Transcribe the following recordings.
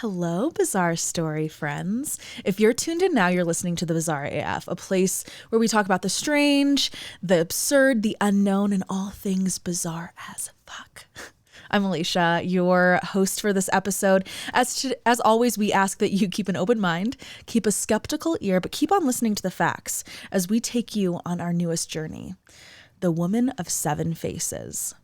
Hello, Bizarre Story friends. If you're tuned in now, you're listening to The Bizarre AF, a place where we talk about the strange, the absurd, the unknown, and all things bizarre as fuck. I'm Alesha, your host for this episode. As always, we ask that you keep an open mind, keep a skeptical ear, but keep on listening to the facts as we take you on our newest journey, the Woman of Seven Faces.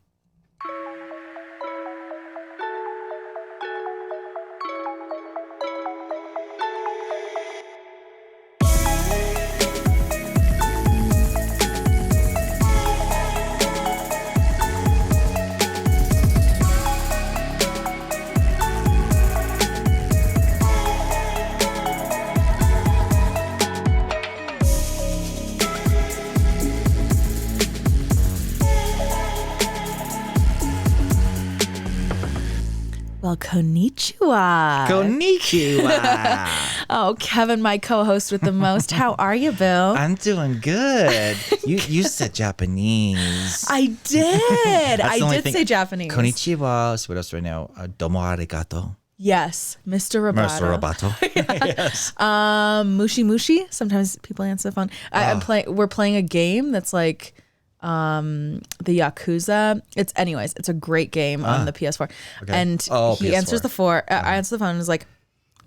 Well, konnichiwa. Konnichiwa. Oh, Kevin, my co-host with the most. How are you, Boo? I'm doing good. You said Japanese. I did. That's the only I did thing. say Japanese. Konnichiwa. So what else do I know? Domo arigato. Yes, Mr. Roboto. Mr. Roboto. Yes. Mushi Mushi. Sometimes people answer the phone. We're playing a game that's like the Yakuza. It's a great game on the PS4. Okay. And he PS4. answers I answer the phone and is like,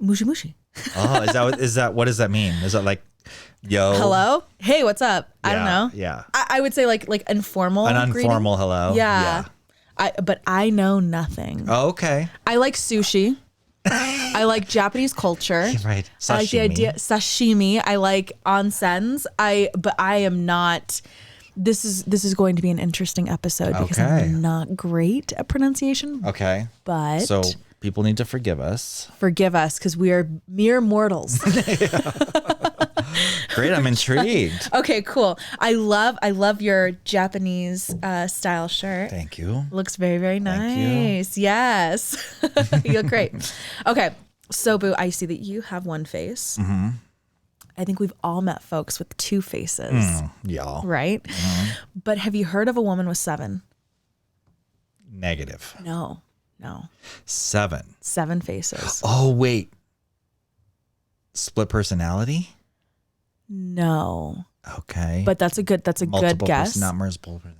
Mushi Mushi. Oh, is that what does that mean? Is that like, yo, Hello? Hey, what's up? I don't know. Yeah. I would say like informal. An greeting. informal hello. Yeah. But I know nothing. Oh, okay. I like sushi. I like Japanese culture. Right. Sashimi. I like the idea sashimi. I like onsens. But I am not. This is going to be an interesting episode because I'm not great at pronunciation. Okay. But so people need to forgive us. Forgive us because we are mere mortals. Great. I'm intrigued. Okay, cool. I love your Japanese style shirt. Thank you. Looks very, very nice. Thank you. Yes. You look great. Okay. So, Boo, I see that you have one face. Mm-hmm. I think we've all met folks with two faces. Y'all. Right? Mm-hmm. But have you heard of a woman with seven? Negative. No. 7. 7 faces. Oh, wait. Split personality? No. Okay. But that's a good guess. Not multiple personality.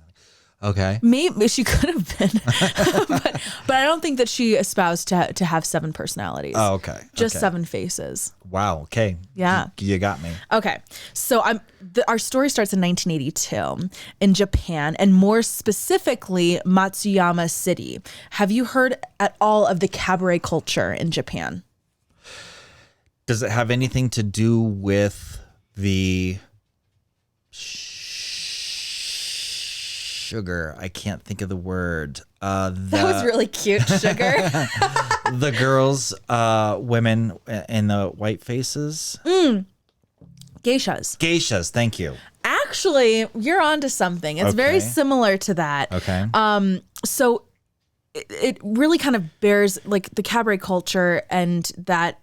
Okay. Maybe she could have been, but I don't think that she espoused to have 7 personalities. Oh, okay. Just okay. 7 faces. Wow. Okay. Yeah. You got me. Okay. So our story starts in 1982 in Japan, and more specifically Matsuyama City. Have you heard at all of the cabaret culture in Japan? Does it have anything to do with the sugar? I can't think of the word. That was really cute, sugar. The girls, women in the white faces. Geishas. Geishas. Thank you. Actually, you're onto something. It's very similar to that. Okay. So it really kind of bears like the cabaret culture and that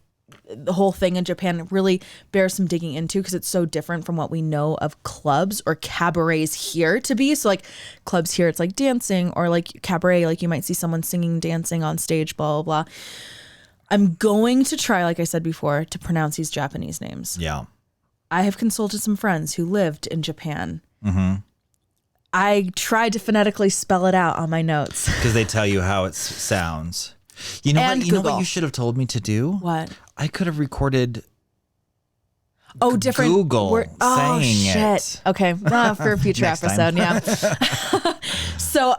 the whole thing in Japan really bears some digging into because it's so different from what we know of clubs or cabarets here to be. So like clubs here, it's like dancing, or like cabaret, like you might see someone singing, dancing on stage, blah, blah, blah. I'm going to try, like I said before, to pronounce these Japanese names. Yeah. I have consulted some friends who lived in Japan. Mm-hmm. I tried to phonetically spell it out on my notes. Because they tell you how it sounds. You know And what? You know Google. what you should have told me to do? What? I could have recorded different Google saying shit. it. Okay, for a future Next episode, time. yeah. So,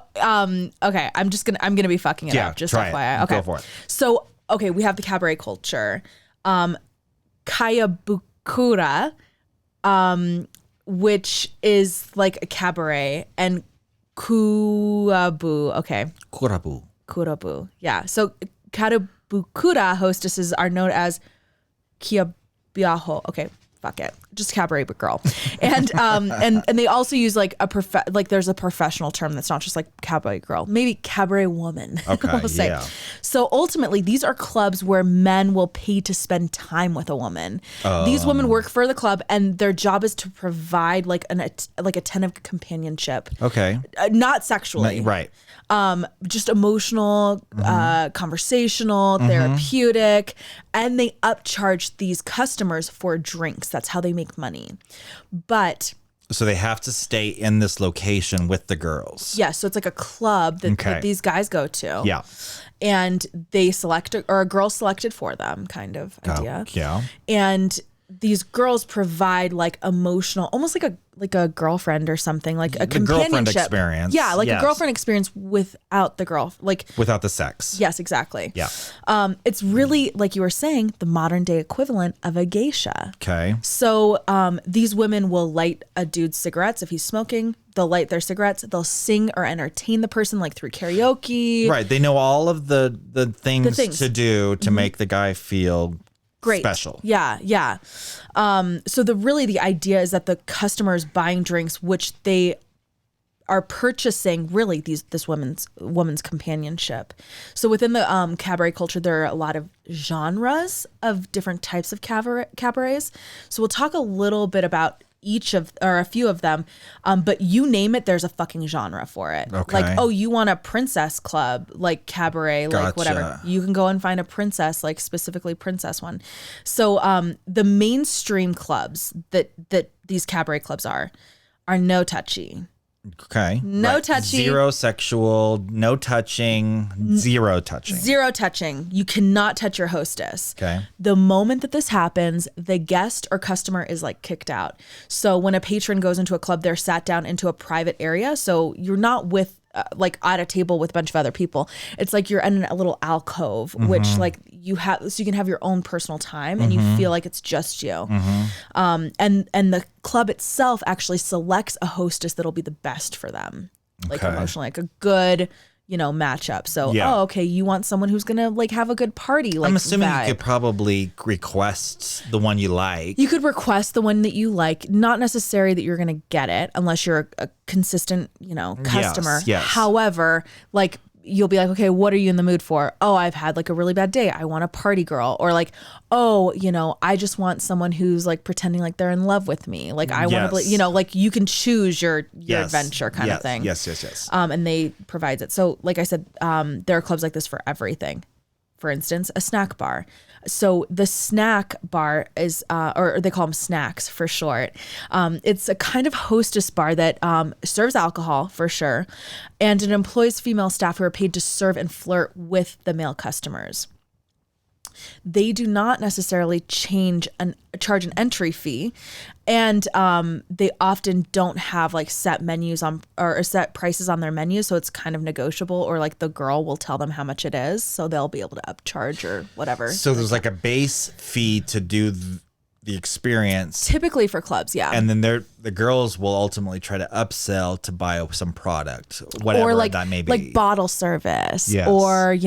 okay, I'm gonna be fucking it up. Just try FYI. it. Okay, Go for it. So, okay, we have the cabaret culture, Kayabukura, which is like a cabaret, and Kuabu. Okay, Kurabu. Yeah. So Karabukura hostesses are known as Kiabiaho. Okay, fuck it. just cabaret but girl. And and they also use like there's a professional term that's not just like cabaret girl, maybe cabaret woman. Okay, we'll say. yeah. So ultimately, these are clubs where men will pay to spend time with a woman. These women work for the club, and their job is to provide like attentive companionship. Okay. Not sexually. Right. Just emotional, conversational, therapeutic, and they upcharge these customers for drinks. That's how they make money. But so they have to stay in this location with the girls. yeah, so it's like a club that these guys go to. Yeah. And they select a girl selected for them kind of idea. Yeah. And these girls provide like emotional, almost like a girlfriend or something, like a companionship girlfriend experience. Yeah, like Yes. a girlfriend experience without the girl, like Without the sex. yes, exactly. Yeah. It's really, like you were saying, the modern day equivalent of a geisha. Okay. So these women will light a dude's cigarettes if he's smoking. They'll light their cigarettes. They'll sing or entertain the person like through karaoke. Right. They know all of the things to do to make the guy feel Great. special. Yeah, yeah. So the idea is that the customer is buying drinks, which they are purchasing really this woman's companionship. So within the cabaret culture, there are a lot of genres of different types of cabarets. So we'll talk a little bit about a few of them, but you name it, there's a fucking genre for it. Okay. Like, oh, you want a princess club, like cabaret, like whatever. You can go and find a princess, like specifically princess one. So the mainstream clubs that these cabaret clubs are no touchy. Okay. No touchy. Zero sexual, no touching, zero touching. Zero touching. You cannot touch your hostess. Okay. The moment that this happens, the guest or customer is like kicked out. So when a patron goes into a club, they're sat down into a private area. So you're not with like at a table with a bunch of other people. It's like you're in a little alcove, which like you have, so you can have your own personal time and you feel like it's just you. And the club itself actually selects a hostess that'll be the best for them, like emotionally, like a good, matchup. So, okay, you want someone who's gonna like have a good party. Like I'm assuming vibe. you could probably request the one you like. You could request the one that you like. Not necessary that you're going to get it unless you're a consistent, customer. Yes. However, like you'll be like, okay, what are you in the mood for? Oh, I've had like a really bad day. I want a party girl. Or like, oh, I just want someone who's like pretending like they're in love with me. Like I want to, like you can choose your adventure kind of thing. Yes. And they provides it. So like I said, there are clubs like this for everything. For instance, a snack bar. So the snack bar is, or they call them snacks for short. It's a kind of hostess bar that serves alcohol for sure, and it employs female staff who are paid to serve and flirt with the male customers. They do not necessarily charge an entry fee, and they often don't have like set menus on or set prices on their menu, so it's kind of negotiable. Or like the girl will tell them how much it is, so they'll be able to upcharge or whatever. So there's like a base fee to do the experience. Typically for clubs, yeah. And then the girls will ultimately try to upsell to buy some product, whatever or like, that may be. Like bottle service, yes. or,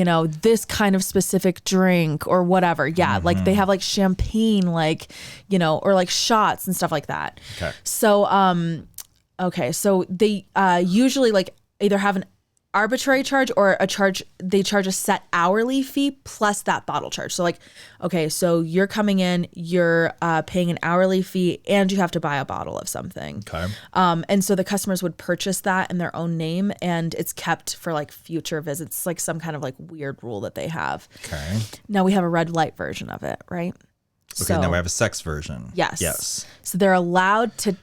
this kind of specific drink or whatever. Yeah. Like they have like champagne, like, or like shots and stuff like that. Okay. So, so they usually like either have an arbitrary charge or they charge a set hourly fee plus that bottle charge. So like, okay, so you're coming in, you're paying an hourly fee and you have to buy a bottle of something. Okay. And so the customers would purchase that in their own name and it's kept for like future visits, like some kind of like weird rule that they have. Okay. Now we have a red light version of it, right? Okay, now we have a sex version. Yes. So they're allowed to,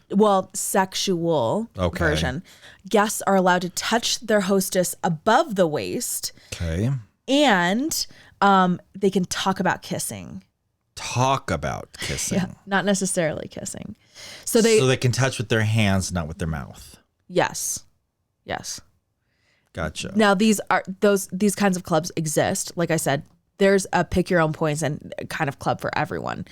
sexual version. Guests are allowed to touch their hostess above the waist. Okay. And they can talk about kissing. Talk about kissing. Yeah, not necessarily kissing. So they can touch with their hands, not with their mouth. Yes. Gotcha. Now these kinds of clubs exist. Like I said, there's a pick your own points and kind of club for everyone.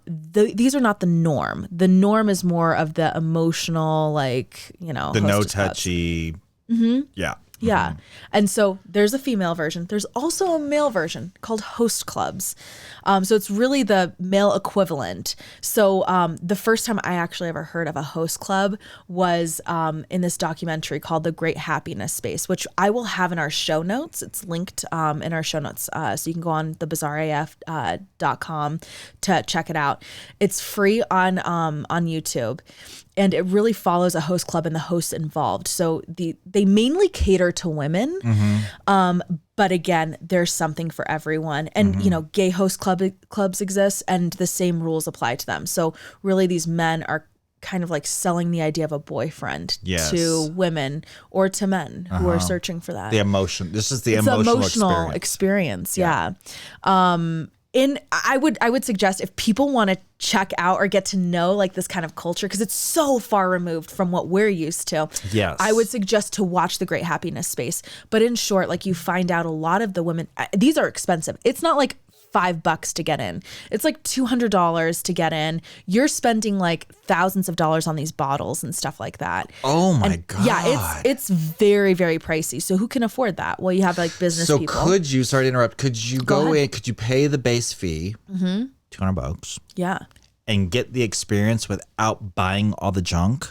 These are not the norm. The norm is more of the emotional, like, the no touchy. Mm-hmm. Yeah. Yeah. And so there's a female version. There's also a male version called host clubs. So it's really the male equivalent. So the first time I actually ever heard of a host club was in this documentary called The Great Happiness Space, which I will have in our show notes. It's linked in our show notes. So you can go on thebizarreaf.com to check it out. It's free on YouTube. And it really follows a host club and the hosts involved. So they mainly cater to women. But again, there's something for everyone. And, gay host clubs exist and the same rules apply to them. So really these men are kind of like selling the idea of a boyfriend to women or to men who are searching for that. This is the emotional experience. Yeah. I would suggest if people want to check out or get to know like this kind of culture, because it's so far removed from what we're used to. Yes. I would suggest to watch The Great Happiness Space. But in short, like you find out a lot of the women, these are expensive. It's not like $5 to get in. It's like $200 to get in. You're spending like thousands of dollars on these bottles and stuff like that. Oh my God. Yeah, it's very, very pricey. So who can afford that? Well, you have like business people. So sorry to interrupt, could you go in, could you pay the base fee, $200? Yeah. And get the experience without buying all the junk?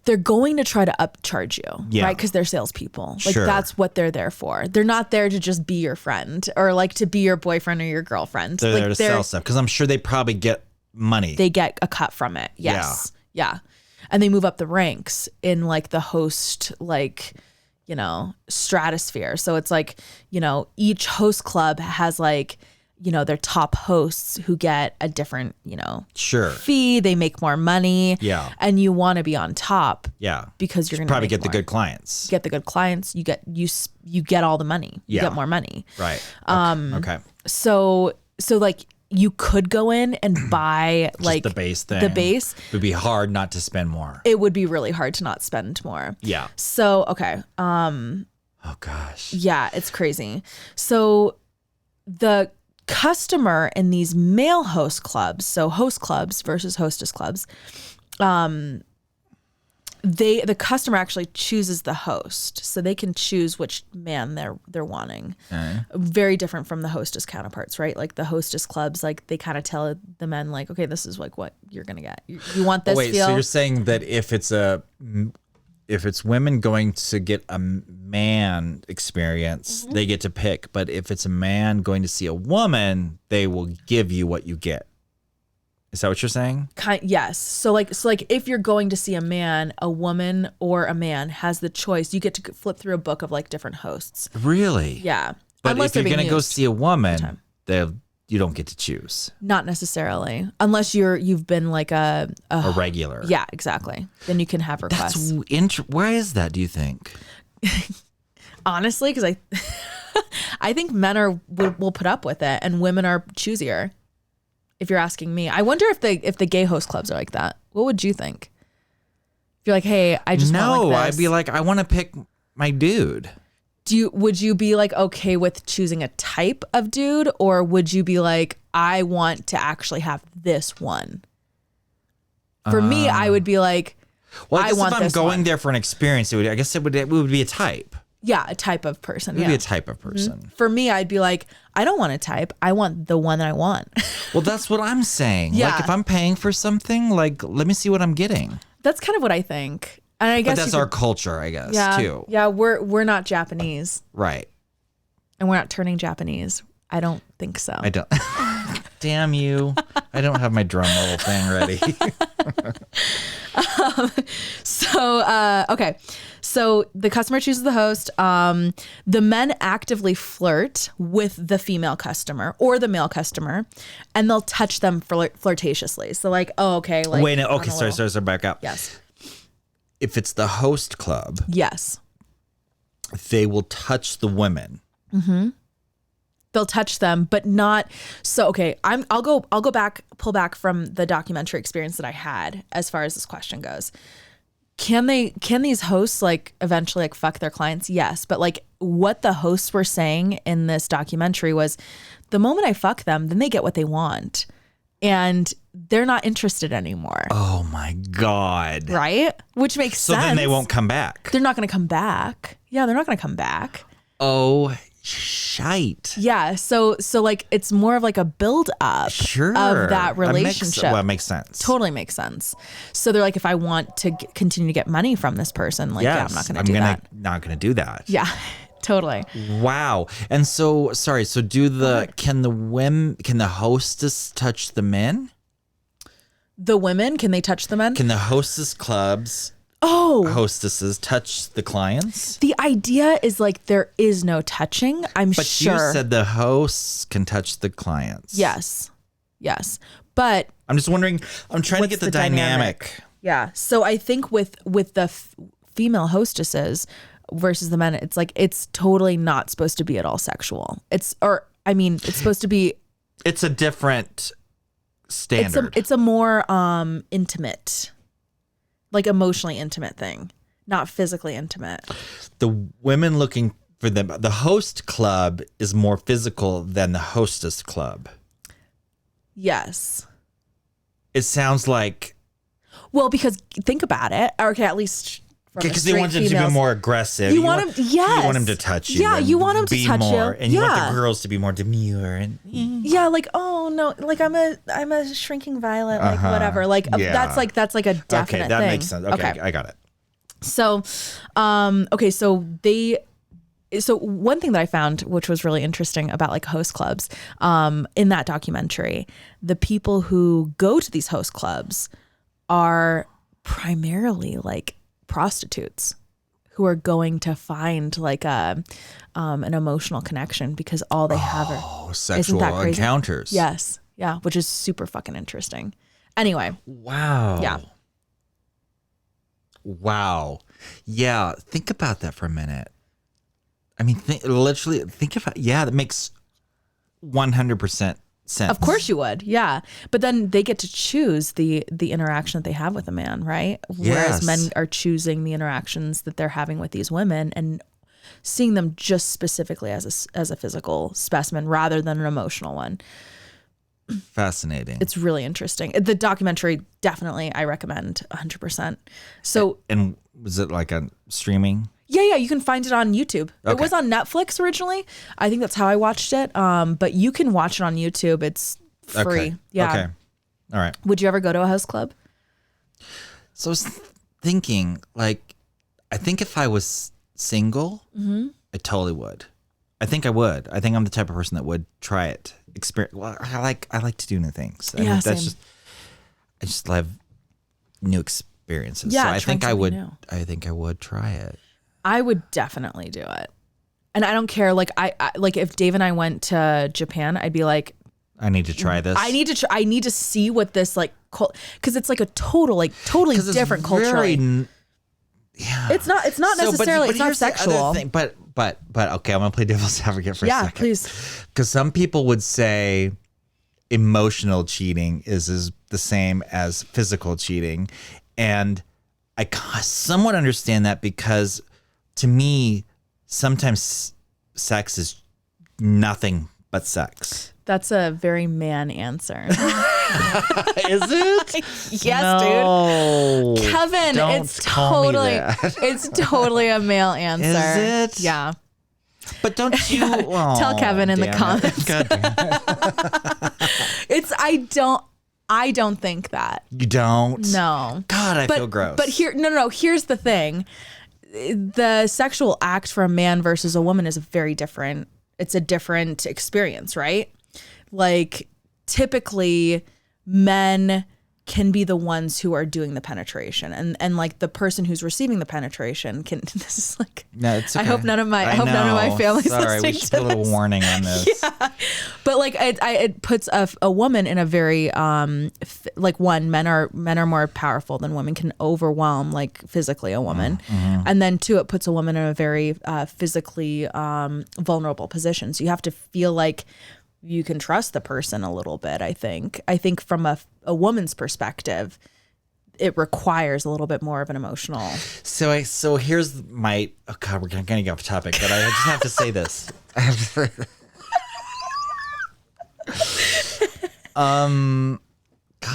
They're going to try to upcharge you, right? Because they're salespeople. Like that's what they're there for. They're not there to just be your friend or like to be your boyfriend or your girlfriend. They're there to sell stuff because I'm sure they probably get money. They get a cut from it. Yes. Yeah. And they move up the ranks in like the host, like, stratosphere. So it's like, each host club has like, their top hosts who get a different, fee. They make more money. Yeah. And you want to be on top. Yeah. Because you're going to probably get the good clients. Get the good clients. You get all the money. You get more money. Right. Okay. So like you could go in and buy like the base thing. The base. It would be hard not to spend more. It would be really hard to not spend more. Yeah. So, okay. Oh gosh. Yeah, it's crazy. So the customer in these male host clubs, so host clubs versus hostess clubs, the customer actually chooses the host, so they can choose which man they're wanting. Very different from the hostess counterparts, right? Like the hostess clubs, like they kind of tell the men, like, okay, this is like what you're gonna get. You want this? Wait, feel? So you're saying that if it's women going to get a man experience, they get to pick. But if it's a man going to see a woman, they will give you what you get. Is that what you're saying? Yes. So like if you're going to see a man, a woman or a man has the choice. You get to flip through a book of like different hosts. Really? Yeah. But if you're going to go see a woman, you don't get to choose. Not necessarily, unless you've been like a regular. Yeah, exactly. Then you can have requests. Why is that? Do you think? Honestly, because I think men will put up with it, and women are choosier. If you're asking me, I wonder if the gay host clubs are like that. What would you think? If you're like, hey, I just want like this. I'd be like, I want to pick my dude. Would you be like okay with choosing a type of dude, or would you be like, I want to actually have this one? For me, I would be like, well, I guess want if I'm this going one. there for an experience, it would be a type. Yeah, a type of person. It would be a type of person. Mm-hmm. For me, I'd be like, I don't want a type. I want the one that I want. Well, that's what I'm saying. Yeah. Like if I'm paying for something, like let me see what I'm getting. That's kind of what I think. And I guess that's our culture, I guess, too. Yeah, we're not Japanese. Right. And we're not turning Japanese. I don't think so. I don't. Damn you. I don't have my drum roll thing ready. Okay. So the customer chooses the host. The men actively flirt with the female customer or the male customer, and they'll touch them flirtatiously. So like, oh, okay. Like, wait, no, okay, sorry, back up. Yes. If it's the host club, yes, they will touch the women. Mm-hmm. They'll touch them, but not. So okay, I'll go pull back from the documentary experience that I had as far as this question goes. Can these hosts like eventually like fuck their clients? Yes, but like what the hosts were saying in this documentary was, the moment I fuck them, then they get what they want. and they're not interested anymore. Oh my God. Right? Which makes sense. So then they won't come back. They're not going to come back. Yeah, they're not going to come back. Oh, shite. Yeah, so like it's more of like a build up of that relationship. It makes sense. Totally makes sense. So they're like, if I want to continue to get money from this person, like, yeah, I'm not going to do that. Not going to do that. Yeah, totally. Wow. And so, sorry. So can the hostess touch the men? The women, can they touch the men? Can the hostess clubs? Hostesses touch the clients? The idea is like there is no touching, I'm but sure. But you said the hosts can touch the clients. Yes. But I'm just wondering, I'm trying to get the dynamic. Yeah. So I think with the female hostesses versus the men, it's like it's totally not supposed to be at all sexual. It's supposed to be. It's a different standard. It's a more intimate, like emotionally intimate thing, not physically intimate. The women looking for them, the host club is more physical than the hostess club. Yes. It sounds like. Well, because think about it. Okay, at least. Because they want them to be more aggressive. You want them, yes. You want them to touch you. Yeah, you want them to touch you. And you want the girls to be more demure and. Yeah, like, oh no, like I'm a shrinking violet, like whatever. Like that's like a definite thing. Okay, that makes sense. Okay, I got it. So, so one thing that I found, which was really interesting about like host clubs, in that documentary, the people who go to these host clubs are primarily like prostitutes who are going to find like an emotional connection because all they have are sexual encounters. Yes. Yeah. Which is super fucking interesting. Anyway. Wow. Yeah. Wow. Yeah. Think about that for a minute. I mean, literally think about, that makes 100% sense. Of course you would. Yeah. But then they get to choose the interaction that they have with a man, right? Whereas men are choosing the interactions that they're having with these women and seeing them just specifically as a physical specimen rather than an emotional one. Fascinating. It's really interesting. The documentary, definitely, I recommend 100%. So, and was it like a streaming? Yeah, you can find it on YouTube. Okay. It was on Netflix originally. I think that's how I watched it. But you can watch it on YouTube. It's free. Okay. Yeah. Okay. All right. Would you ever go to a host club? So I was thinking, like, I think if I was single, I totally would. I think I would. I think I'm the type of person that would try it. Well, I like to do new things. Yeah, I just love new experiences. Yeah, so I think I would. New. I think I would try it. I would definitely do it. And I don't care. Like I like if Dave and I went to Japan, I'd be like, I need to try this. I need to see what this like, because it's like a totally different culturally. Yeah. It's not necessarily, it's not sexual. But okay, I'm going to play devil's advocate for a second. Yeah, please. Because some people would say emotional cheating is the same as physical cheating. And I somewhat understand that because to me, sometimes sex is nothing but sex. That's a very man answer. Is it? Yes, no, dude. Kevin, it's totally a male answer. Is it? Yeah. But don't you tell Kevin in the comments. God damn it. I don't think that. You don't? No. God, I feel gross. But here's the thing. The sexual act for a man versus a woman is it's a different experience, right? Like typically men can be the ones who are doing the penetration and like the person who's receiving the penetration can this is like no, it's okay. I hope none of my family's listening we should put a little warning on this. Yeah. But like it puts a woman in a very like men are more powerful than women, can overwhelm like physically a woman. And then two, it puts a woman in a very physically vulnerable position. So you have to feel like you can trust the person a little bit. I think from a woman's perspective, it requires a little bit more of an emotional. So here's my, oh God, we're going to get off topic, but I just have to say this.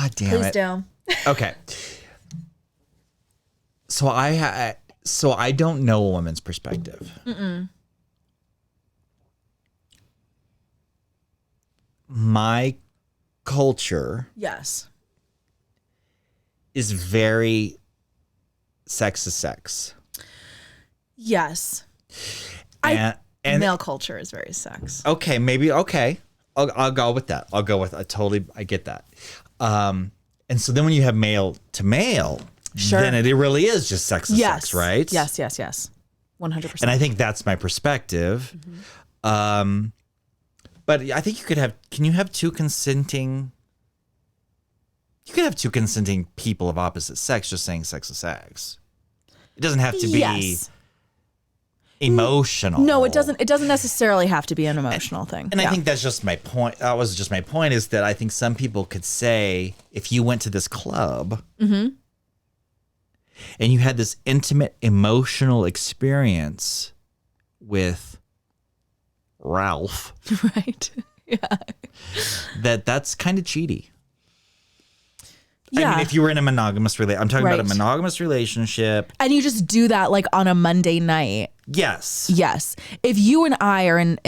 God damn Please it. do. Okay. So I don't know a woman's perspective. My culture Yes. is very sex is sex. Yes. And Male culture is very sex. okay, maybe okay. I'll go with that. I get that. And so then when you have male to male, Sure. then it really is just sex is sex, right? Yes. 100%. And I think that's my perspective. But I think can you have two consenting people of opposite sex just saying sex is sex. It doesn't have to be emotional. No, it doesn't. It doesn't necessarily have to be an emotional thing. And I think that's just my point. That was just my point, is that I think some people could say, if you went to this club and you had this intimate emotional experience with Ralph, right. Yeah. that's kind of cheaty. Yeah. I mean, if you were in a monogamous relationship, I'm talking about a Right. monogamous relationship. And you just do that like on a Monday night. Yes. Yes. If you and I are in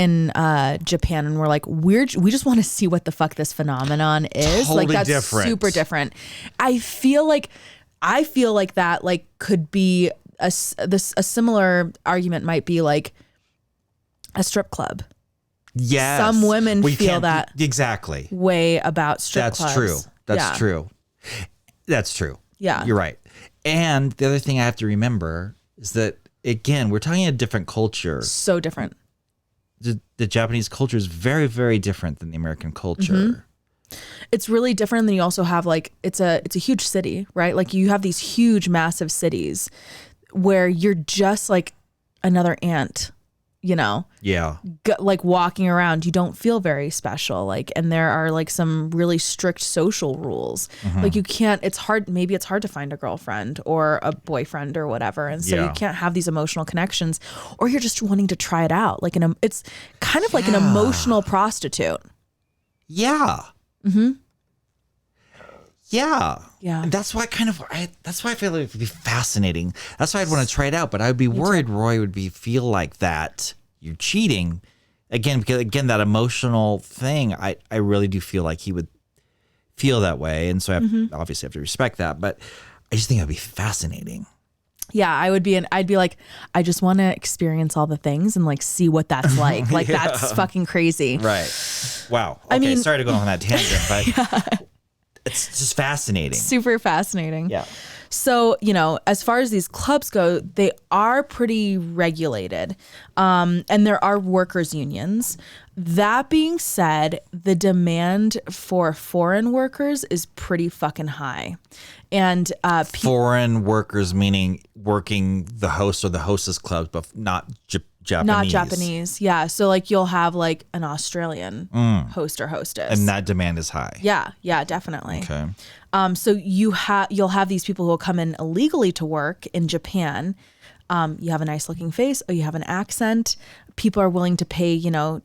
Japan and we're like, we just want to see what the fuck this phenomenon is. Totally like that's different. super different. I feel like that like could be a similar argument might be like a strip club. Yes. Some women We feel can't- that exactly. way about strip That's clubs. true. That's Yeah. true. That's true. Yeah. You're right. And the other thing I have to remember is that, again, we're talking a different culture. So different. The Japanese culture is very, very different than the American culture. It's really different. Then you also have like it's a huge city, right? Like you have these huge, massive cities where you're just like another ant, you know, Yeah. like walking around. You don't feel very special. Like, and there are like some really strict social rules. Like you can't. It's hard. Maybe it's hard to find a girlfriend or a boyfriend or whatever, and so you Yeah. can't have these emotional connections, or you're just wanting to try it out. Like it's kind of like an emotional prostitute. Yeah. Yeah. Yeah. That's why that's why I feel like it would be fascinating. That's why I'd want to try it out, but I'd be worried Roy would feel like that. You're cheating. Again, because that emotional thing, I really do feel like he would feel that way. And so I obviously have to respect that, but I just think it'd be fascinating. Yeah, I'd be like, I just want to experience all the things and like see what that's like. Like that's fucking crazy. Right. Wow. Okay, I mean- sorry to go on that tangent, but it's just fascinating. Super fascinating. Yeah. So, you know, as far as these clubs go, they are pretty regulated. And there are workers' unions. That being said, the demand for foreign workers is pretty fucking high. And Foreign workers, meaning working the host or the hostess clubs, but not Japanese. not Japanese. Yeah. So like you'll have like an Australian host or hostess. And that demand is high. Yeah, definitely. Okay. So you'll have these people who will come in illegally to work in Japan. You have a nice looking face, or you have an accent. People are willing to pay, you know,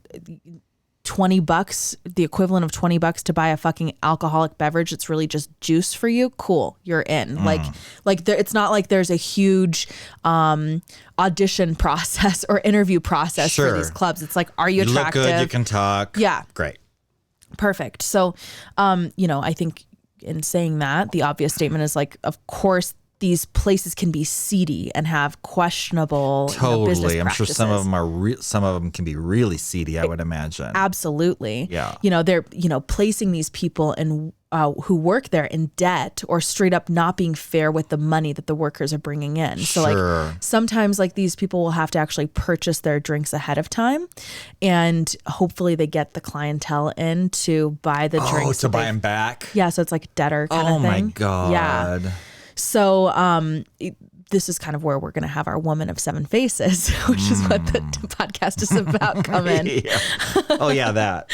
$20, the equivalent of $20 to buy a fucking alcoholic beverage. It's really just juice for you. Cool, you're in. Like there, it's not like there's a huge audition process or interview process Sure. for these clubs. It's like, are you You look attractive? good, you can talk. Yeah. Great. Perfect. So, you know, I think in saying that, the obvious statement is like, of course, these places can be seedy and have questionable business Totally. I'm sure practices. some of them some of them can be really seedy, I would imagine. Absolutely. Yeah. You know, they're, you know, placing these people in who work there in debt, or straight up not being fair with the money that the workers are bringing in. So Sure. like sometimes like these people will have to actually purchase their drinks ahead of time, and hopefully they get the clientele in to buy the drinks. To that buy they- them back? Yeah. So it's like debtor kind Oh of my thing. God. Yeah. So this is kind of where we're going to have our woman of seven faces, which is what the podcast is about. Come in. Yeah. Oh yeah, that.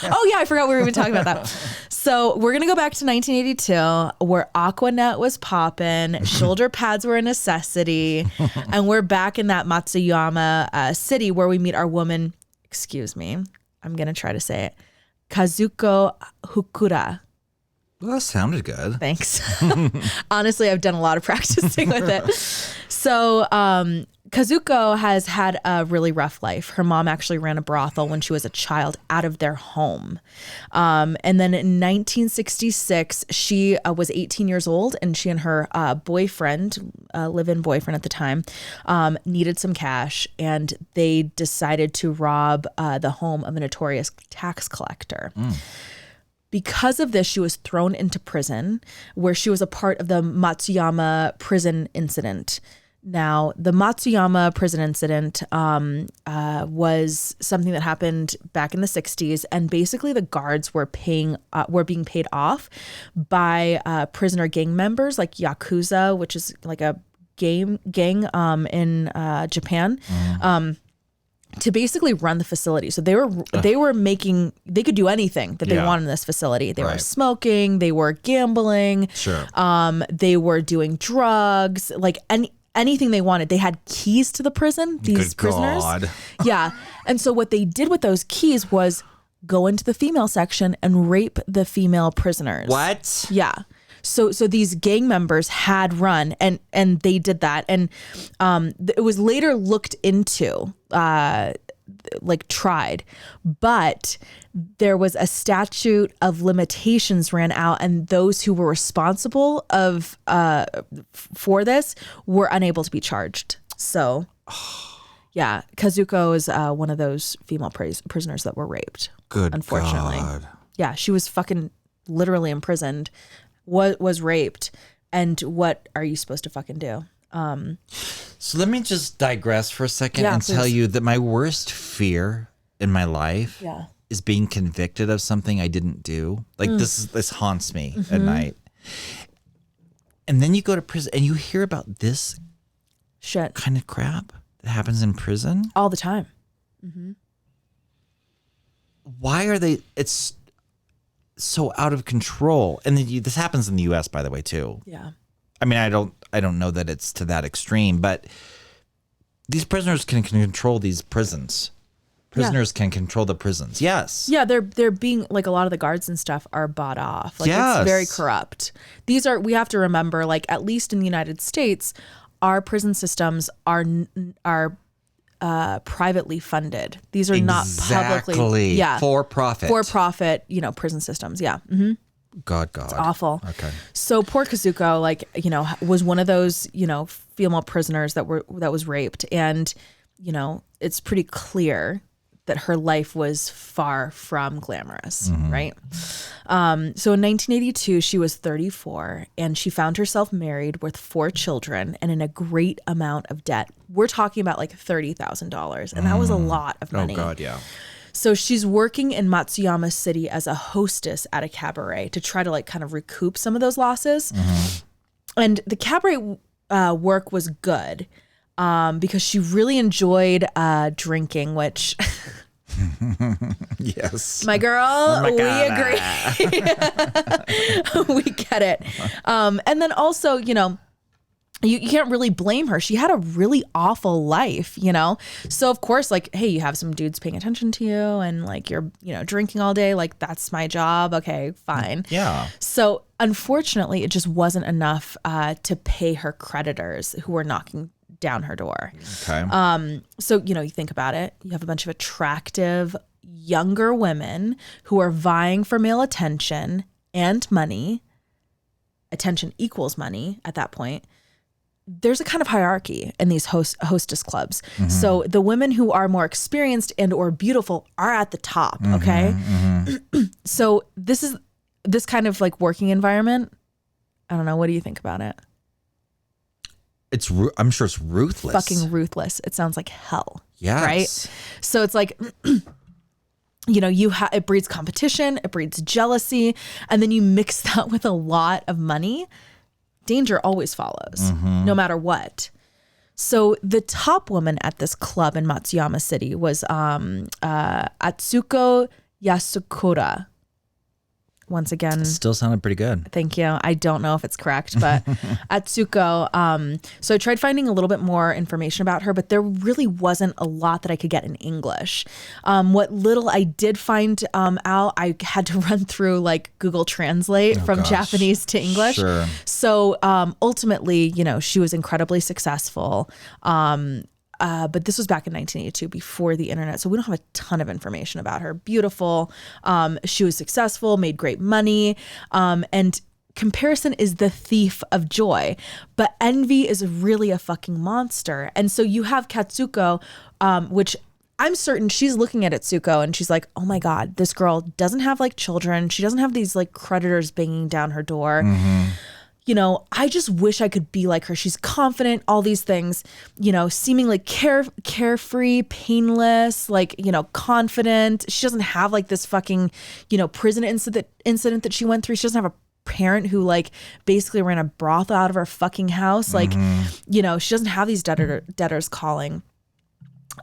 Oh yeah, I forgot we were even talking about that. So we're gonna go back to 1982, where Aquanet was popping, shoulder pads were a necessity, and we're back in that Matsuyama city where we meet our woman. Excuse me, I'm gonna try to say it, Kazuko Hukura. Well, that sounded good. Thanks. Honestly, I've done a lot of practicing with it. So Kazuko has had a really rough life. Her mom actually ran a brothel when she was a child out of their home. And then in 1966, she was 18 years old, and she and her boyfriend, live-in boyfriend at the time, needed some cash, and they decided to rob the home of a notorious tax collector. Because of this, she was thrown into prison, where she was a part of the Matsuyama prison incident. Now, the Matsuyama prison incident was something that happened back in the 60s, and basically the guards were being paid off by prisoner gang members like Yakuza, which is like a gang in Japan. To basically run the facility. So they could do anything that they wanted in this facility. They were smoking, they were gambling, they were doing drugs, like anything they wanted. They had keys to the prison, these prisoners. Yeah. And so what they did with those keys was go into the female section and rape the female prisoners. What? Yeah. So these gang members had run and they did that. And it was later looked into, tried, but there was a statute of limitations ran out, and those who were responsible for this were unable to be charged. So yeah, Kazuko is one of those female prisoners that were raped. Good unfortunately. God. Yeah, she was fucking literally imprisoned. Was raped, and what are you supposed to fucking do? So let me just digress for a second and please. tell you that my worst fear in my life is being convicted of something I didn't do. Like this haunts me at night. And then you go to prison and you hear about this shit kind of crap that happens in prison all the time. Why are they? It's so out of control. And then this happens in the US, by the way, too. Yeah. I mean, I don't know that it's to that extreme, but these prisoners can control these prisons. Prisoners can control the prisons. Yes. Yeah, they're being like, a lot of the guards and stuff are bought off. Like it's very corrupt. We have to remember, like, at least in the United States, our prison systems are privately funded. These are not publicly for profit, prison systems. Yeah. God. It's awful. Okay. So poor Kazuko, was one of those, female prisoners that was raped. And, it's pretty clear that her life was far from glamorous, right? So in 1982, she was 34, and she found herself married with 4 children and in a great amount of debt. We're talking about like $30,000, and that was a lot of money. Oh God, yeah. So she's working in Matsuyama City as a hostess at a cabaret to try to kind of recoup some of those losses. And the cabaret work was good because she really enjoyed drinking, which... Yes. My girl, we agree. We get it. And then also, you can't really blame her. She had a really awful life, So of course, hey, you have some dudes paying attention to you and you're, drinking all day. That's my job. Okay, fine. Yeah. So unfortunately, it just wasn't enough to pay her creditors who were knocking down her door. Okay. So, you think about it. You have a bunch of attractive younger women who are vying for male attention and money. Attention equals money at that point. There's a kind of hierarchy in these hostess clubs. So the women who are more experienced and or beautiful are at the top. Okay. So this kind of working environment. I don't know. What do you think about it? I'm sure it's ruthless. Fucking ruthless. It sounds like hell. Yes. Right? So it's it breeds competition, it breeds jealousy, and then you mix that with a lot of money. Danger always follows, no matter what. So the top woman at this club in Matsuyama City was Atsuko Yasukura. once again, Still sounded pretty good. thank you. I don't know if it's correct, but Atsuko. So I tried finding a little bit more information about her, but there really wasn't a lot that I could get in English. What little I did find out, I had to run through like Google Translate from Japanese to English. Sure. So ultimately, she was incredibly successful. But this was back in 1982 before the internet. So we don't have a ton of information about her. Beautiful. She was successful, made great money. And comparison is the thief of joy. But envy is really a fucking monster. And so you have Katsuko, which I'm certain she's looking at Atsuko and she's like, oh my God, this girl doesn't have like children. She doesn't have these like creditors banging down her door. I just wish I could be like her. She's confident, all these things, seemingly carefree, painless, like, confident. She doesn't have like this fucking, prison incident that she went through. She doesn't have a parent who like basically ran a brothel out of her fucking house. Like, she doesn't have these debtors calling.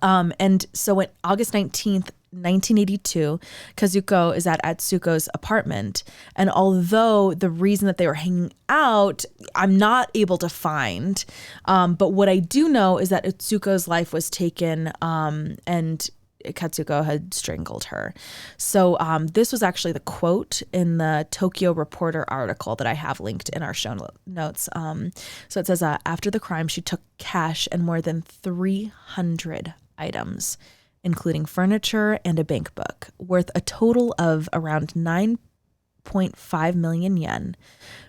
And so on August 19th, 1982, Kazuko is at Atsuko's apartment. And although the reason that they were hanging out, I'm not able to find. But what I do know is that Atsuko's life was taken and Katsuko had strangled her. So this was actually the quote in the Tokyo Reporter article that I have linked in our show notes. So it says, after the crime, she took cash and more than 300 items, including furniture and a bank book, worth a total of around 9.5 million yen.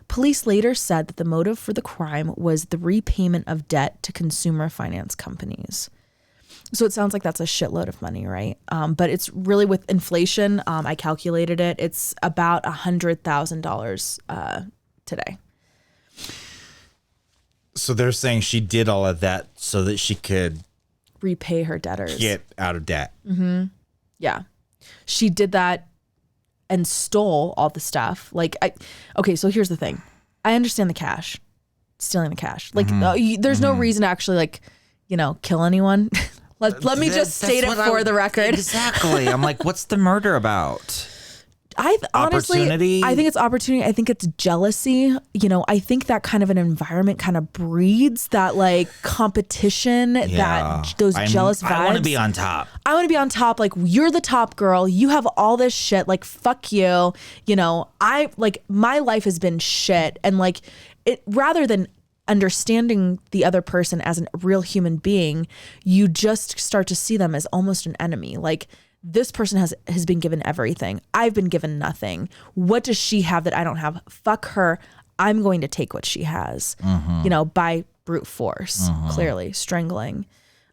Police later said that the motive for the crime was the repayment of debt to consumer finance companies. So it sounds like that's a shitload of money, right? But it's really, with inflation, I calculated it, it's about $100,000 today. So they're saying she did all of that so that she could repay her debtors. Get out of debt. Yeah. She did that and stole all the stuff. Okay, so here's the thing. I understand the cash, stealing the cash. There's no reason to actually kill anyone. Let me just state it for the record. Exactly. I'm like, what's the murder about? Honestly, opportunity? I think it's opportunity. I think it's jealousy. I think that kind of an environment kind of breeds that like competition, that those jealous vibes. I want to be on top. I want to be on top. Like, you're the top girl. You have all this shit. Like, fuck you. My life has been shit. And like, it, rather than understanding the other person as a real human being, you just start to see them as almost an enemy. Like, this person has been given everything. I've been given nothing. What does she have that I don't have? Fuck her. I'm going to take what she has, by brute force, clearly strangling.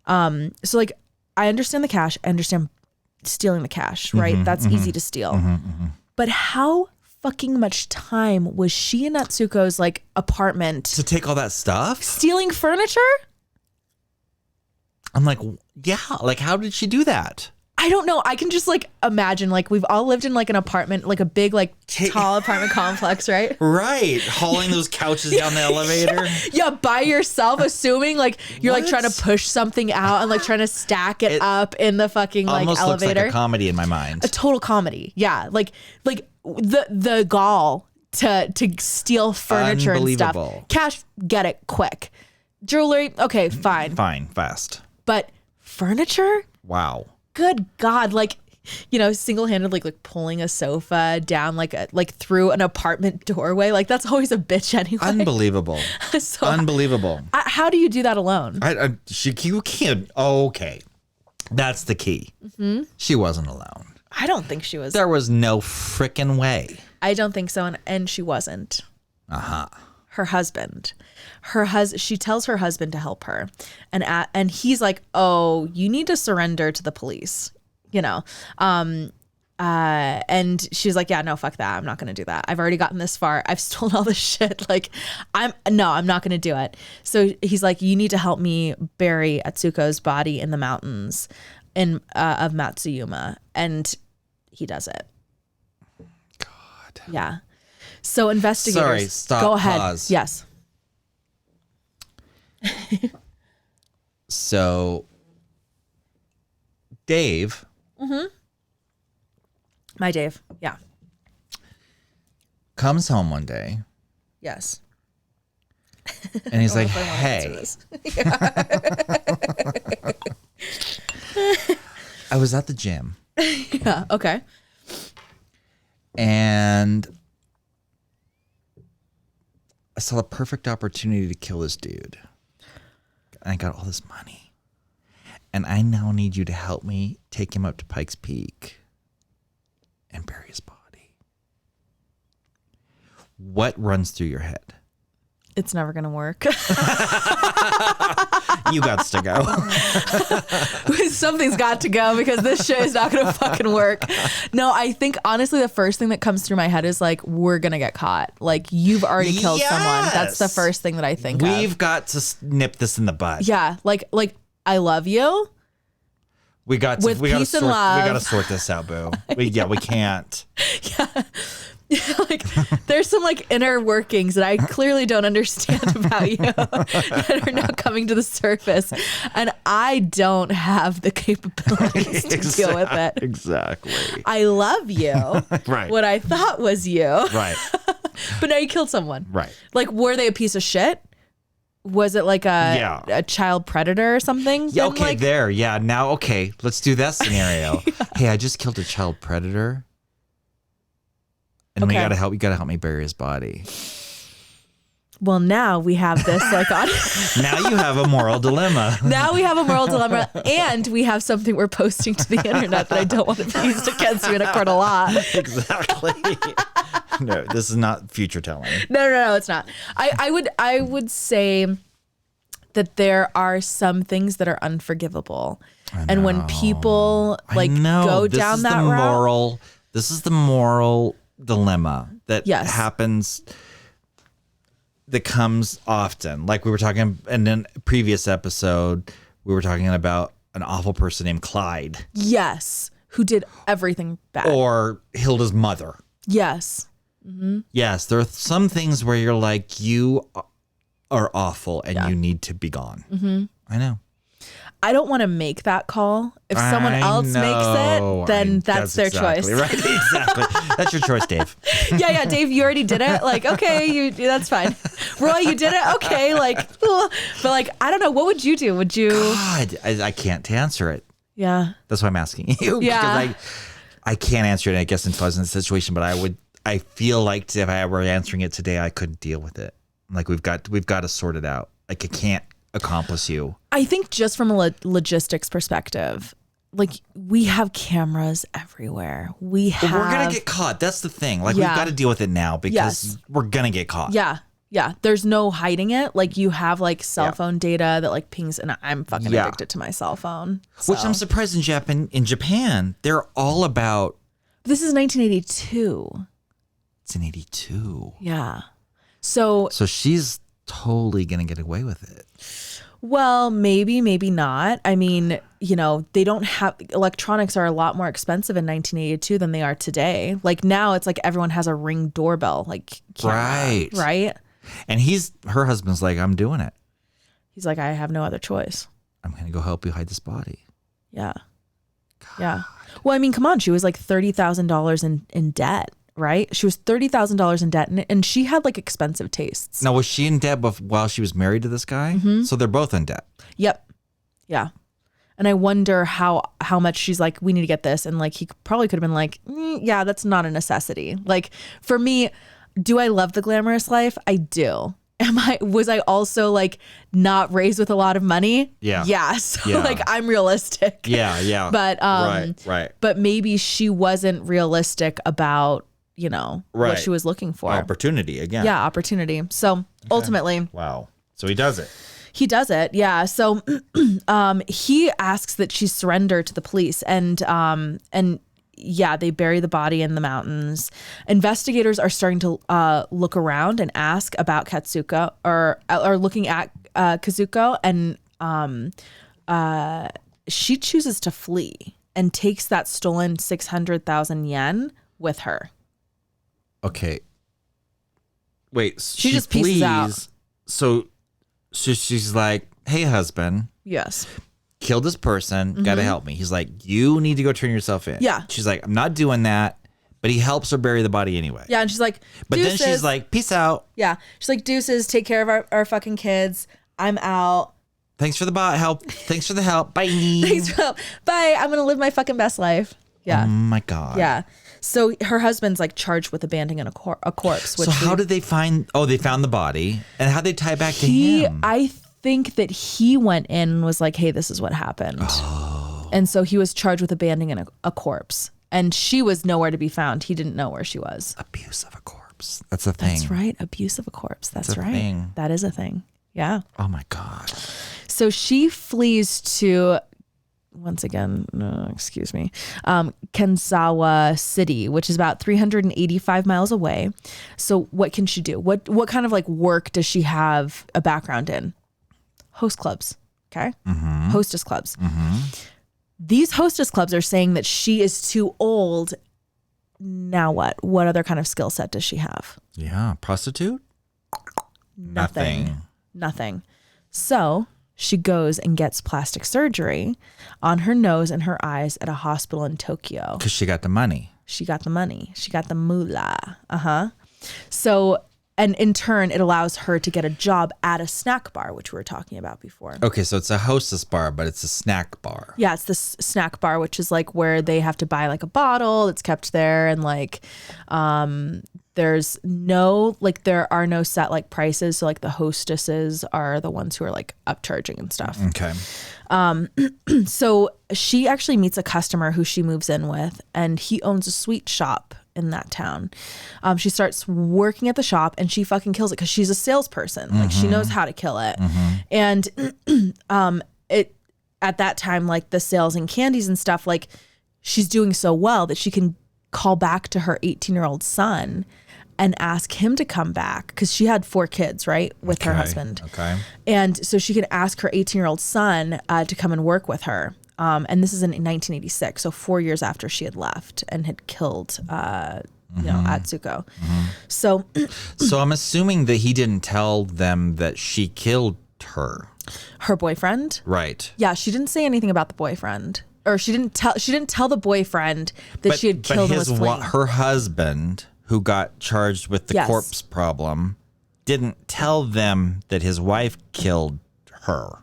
So like, I understand the cash. I understand stealing the cash, right? That's easy to steal. But how fucking much time was she in Natsuko's like apartment to take all that stuff? Stealing furniture? I'm like, yeah. Like, how did she do that? I don't know. I can just like imagine, like, we've all lived in like an apartment, like a big, like tall apartment complex, right? Right. Hauling those couches down the elevator. Yeah, by yourself, assuming like you're like trying to push something out and like trying to stack it up in the fucking like almost elevator. Looks like a comedy in my mind. A total comedy. Yeah. Like the gall to steal furniture and stuff. Cash, get it quick. Jewelry, okay, fine. Fine, fast. But furniture? Wow. Good God, like, single-handedly like pulling a sofa down like through an apartment doorway. Like, that's always a bitch anyway. Unbelievable. Unbelievable. How do you do that alone? You can't. Okay. That's the key. She wasn't alone. I don't think she was. There was no frickin' way. I don't think so. And she wasn't. Her husband. She tells her husband to help her, and he's like, "Oh, you need to surrender to the police," and she's like, "Yeah, no, fuck that. I'm not gonna do that. I've already gotten this far. I've stolen all this shit. Like, I'm not gonna do it." So he's like, "You need to help me bury Atsuko's body in the mountains of Matsuyama," and he does it. God. Yeah. So investigators. Sorry, stop. Go ahead. Pause. Yes. So, Dave. My Dave. Yeah. comes home one day Yes. and he's like, I wanna answer hey, I was at the gym Yeah. Okay. and I saw the perfect opportunity to kill this dude. And I got all this money. And I now need you to help me take him up to Pikes Peak and bury his body. What runs through your head? It's never gonna work. You got to go. Something's got to go because this shit is not gonna fucking work. No, I think honestly the first thing that comes through my head is like, we're gonna get caught. Like, you've already killed someone. That's the first thing that I think of. We've got to nip this in the bud. Yeah, like I love you. We got to, With we got to peace and sort, love. we got to sort this out, boo. We can't. Like, there's some like inner workings that I clearly don't understand about you that are now coming to the surface, and I don't have the capabilities to deal with it. Exactly. I love you. Right. What I thought was you. Right. But now you killed someone. Right. Like, were they a piece of shit? Was it like a child predator or something? Yeah. Then, Okay. like, There. Yeah. Now. Okay. Let's do that scenario. Hey, I just killed a child predator, and Okay. we gotta help. You gotta help me bury his body. well, now we have this like on. Now you have a moral dilemma. Now we have a moral dilemma, and we have something we're posting to the internet that I don't want to be used against you in a court of law. Exactly. No, this is not future telling. No, it's not. I would say that there are some things that are unforgivable, and when people like go down that route, this is the moral dilemma that Yes. happens. That comes often. Like we were talking in a previous episode, we were talking about an awful person named Clyde. yes, who did everything bad. Or Hilda's mother. Yes. Yes, there are some things where you're like, you are awful and you need to be gone. Mm-hmm. I know. I don't want to make that call. If someone else makes it, then that's their choice. Right, exactly. That's your choice, Dave. Yeah, Dave, you already did it. Like, okay, that's fine. Roy, you did it. Okay, like, but like, I don't know. What would you do? Would you? God, I can't answer it. Yeah. That's why I'm asking you. Yeah. Because I can't answer it, I guess, until I was in the situation, but I feel like if I were answering it today, I couldn't deal with it. Like we've got to sort it out. Like I can't accomplish you. I think just from a logistics perspective, like we have cameras everywhere. We're gonna get caught. That's the thing. Like we've got to deal with it now because we're gonna get caught. Yeah. There's no hiding it. Like you have like cell phone data that like pings, and I'm fucking addicted to my cell phone. Which I'm surprised in Japan, they're all about. This is 1982. It's in 82. Yeah. So she's totally gonna get away with it. Well, maybe not. I mean, they don't have electronics are a lot more expensive in 1982 than they are today. Like now it's like everyone has a Ring doorbell, like camera, right? And her husband's like, I'm doing it. He's like, I have no other choice. I'm going to go help you hide this body. Yeah. God. Yeah. Well, I mean, come on. She was like $30,000 in debt, right? She was $30,000 in debt, and she had like expensive tastes. Now, was she in debt while she was married to this guy? Mm-hmm. So they're both in debt. Yep. Yeah. And I wonder how much she's like, we need to get this. And like, he probably could have been like, yeah, that's not a necessity. Like for me, do I love the glamorous life? I do. Was I also like not raised with a lot of money? Yeah. Yes. Yeah. Like I'm realistic. Yeah. But right. But maybe she wasn't realistic about, what she was looking for. Opportunity again. Yeah, opportunity. So ultimately. Wow. So he does it. He does it. Yeah. So he asks that she surrender to the police, and yeah, they bury the body in the mountains. Investigators are starting to look around and ask about Katsuko, or looking at Kazuko, and she chooses to flee and takes that stolen 600,000 yen with her. Okay. Wait, she just pieces out. So she's like, hey, husband. Yes. Killed this person, gotta help me. He's like, you need to go turn yourself in. Yeah. She's like, I'm not doing that, but he helps her bury the body anyway. Yeah, and she's like, but deuces. then she's like, peace out. Yeah, she's like, deuces, take care of our fucking kids. I'm out. Thanks for the help. Thanks for the help. Bye. Thanks for help. Bye. I'm gonna live my fucking best life. Yeah. Oh my God. Yeah. So her husband's like charged with abandoning a corpse. Which so how did they find? Oh, they found the body, and how they tie back to him? I think that he went in and was like, "Hey, this is what happened," and so he was charged with abandoning a corpse, and she was nowhere to be found. He didn't know where she was. Abuse of a corpse. That's a thing. That's right. Abuse of a corpse. That's right. Thing. That is a thing. Yeah. Oh my God. So she flees to, once again, Kanzawa City, which is about 385 miles away. So what can she do? What kind of like work does she have a background in? Host clubs. Okay. Mm-hmm. Hostess clubs. Mm-hmm. These hostess clubs are saying that she is too old. Now what? What other kind of skill set does she have? Yeah. Prostitute? Nothing. So she goes and gets plastic surgery on her nose and her eyes at a hospital in Tokyo. Because she got the money. She got the money. She got the moolah. So, and in turn, it allows her to get a job at a snack bar, which we were talking about before. Okay, so it's a hostess bar, but it's a snack bar. Yeah, it's this snack bar, which is like where they have to buy like a bottle that's kept there, and like there are no set like prices. So like the hostesses are the ones who are like upcharging and stuff. Okay. So she actually meets a customer who she moves in with, and he owns a sweet shop in that town. She starts working at the shop, and she fucking kills it because she's a salesperson. Like she knows how to kill it. And it at that time, like the sales and candies and stuff, like she's doing so well that she can call back to her 18-year-old son and ask him to come back, because she had 4 kids, right, with her husband. Okay. And so she could ask her 18-year-old son to come and work with her. And this is in 1986, so 4 years after she had left and had killed, Atsuko. So I'm assuming that he didn't tell them that she killed her. Her boyfriend? Right. Yeah, she didn't say anything about the boyfriend. Or she didn't tell the boyfriend that she had killed him. Her husband, who got charged with the corpse problem, didn't tell them that his wife killed her.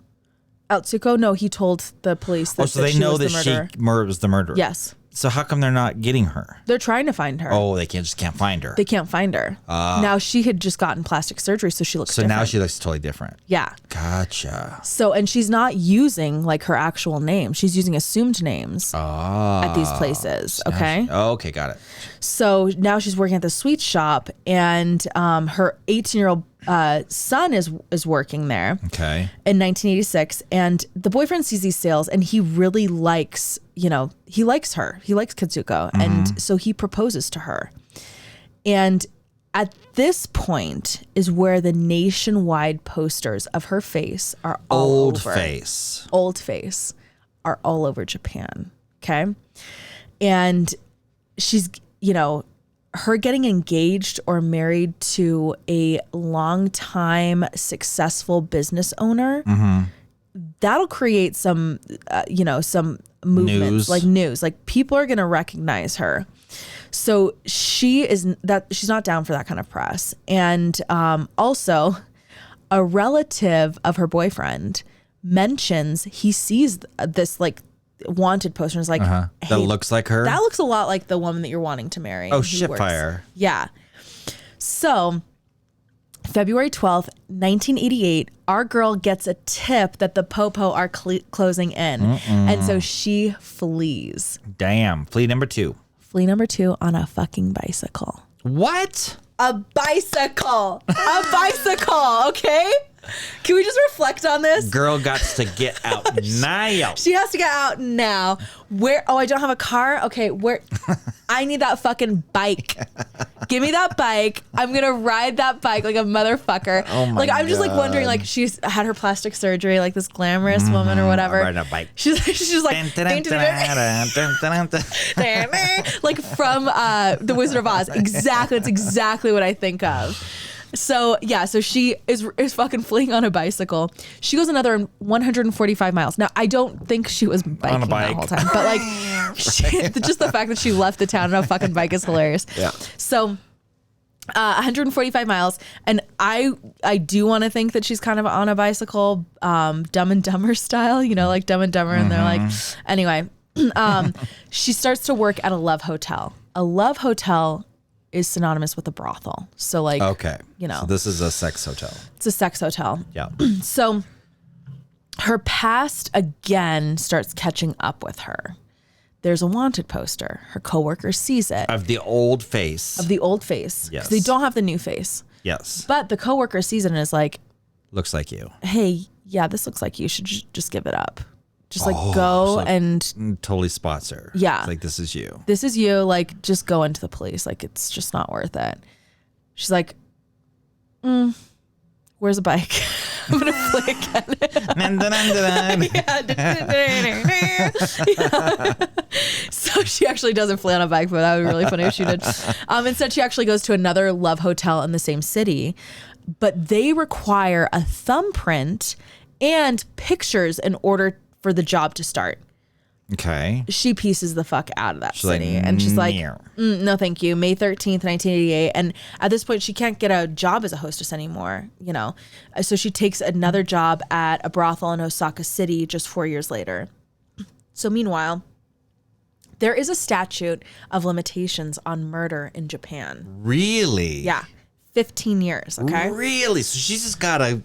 Atsuko? No, he told the police that, so they know that she was the murderer. Yes. So how come they're not getting her? They're trying to find her. Oh, they can't find her. They can't find her. Now she had just gotten plastic surgery, so she looks different. So now she looks totally different. Yeah. Gotcha. So, and she's not using like her actual name. She's using assumed names at these places. Okay. Okay, got it. So now she's working at the sweet shop, and her 18-year-old son is working there. Okay. In 1986, and the boyfriend sees these sales, and he really likes, he likes her. He likes Katsuko, and so he proposes to her. And at this point is where the nationwide posters of her face are all over. Old face are all over Japan. Okay. And she's, her getting engaged or married to a longtime successful business owner, that'll create some, some movements, news. Like people are going to recognize her. So she's not down for that kind of press. And also, a relative of her boyfriend mentions he sees this like wanted poster and is like, hey, that looks like her. That looks a lot like the woman that you're wanting to marry. Oh, shitfire. Yeah. So February 12th, 1988, our girl gets a tip that the Popo are closing in. And so she flees. Damn. Flea number 2. Flea number 2 on a fucking bicycle. What? A bicycle. A bicycle, okay? Can we just reflect on this? Girl got to get out now. She has to get out now. Where? Oh, I don't have a car? Okay, where? I need that fucking bike. Give me that bike. I'm going to ride that bike like a motherfucker. Oh my I'm just like wondering, like she's had her plastic surgery, like this glamorous woman or whatever. Riding a bike. She's like, like from The Wizard of Oz. Exactly. That's exactly what I think of. So she is fucking fleeing on a bicycle. She goes another 145 miles. Now, I don't think she was biking On a bike. that whole time, but like, just the fact that she left the town on a fucking bike is hilarious. Yeah. So, 145 miles, and I do want to think that she's kind of on a bicycle, Dumb and Dumber style, like Dumb and Dumber, and they're like, anyway, she starts to work at a love hotel. A love hotel is synonymous with a brothel. So like, okay, so this is a sex hotel. It's a sex hotel. Yeah. So her past again starts catching up with her. There's a wanted poster. Her coworker sees it. Of the old face. Yes. Because they don't have the new face. Yes. But the coworker sees it and is like, looks like you. Hey, yeah, this looks like you. Should just give it up. Just like go and totally spots her. Yeah. It's like, this is you. This is you. Like, just go into the police. Like, it's just not worth it. She's like, where's a bike? I'm going to play again. So she actually doesn't fly on a bike, but that would be really funny if she did. Instead, she actually goes to another love hotel in the same city, but they require a thumbprint and pictures in order for the job to start. Okay. She pieces the fuck out of that city. And she's like, no, thank you. May 13th, 1988. And at this point, she can't get a job as a hostess anymore, So she takes another job at a brothel in Osaka City just 4 years later. So meanwhile, there is a statute of limitations on murder in Japan. Really? Yeah. 15 years, okay? Really? So she's just gotta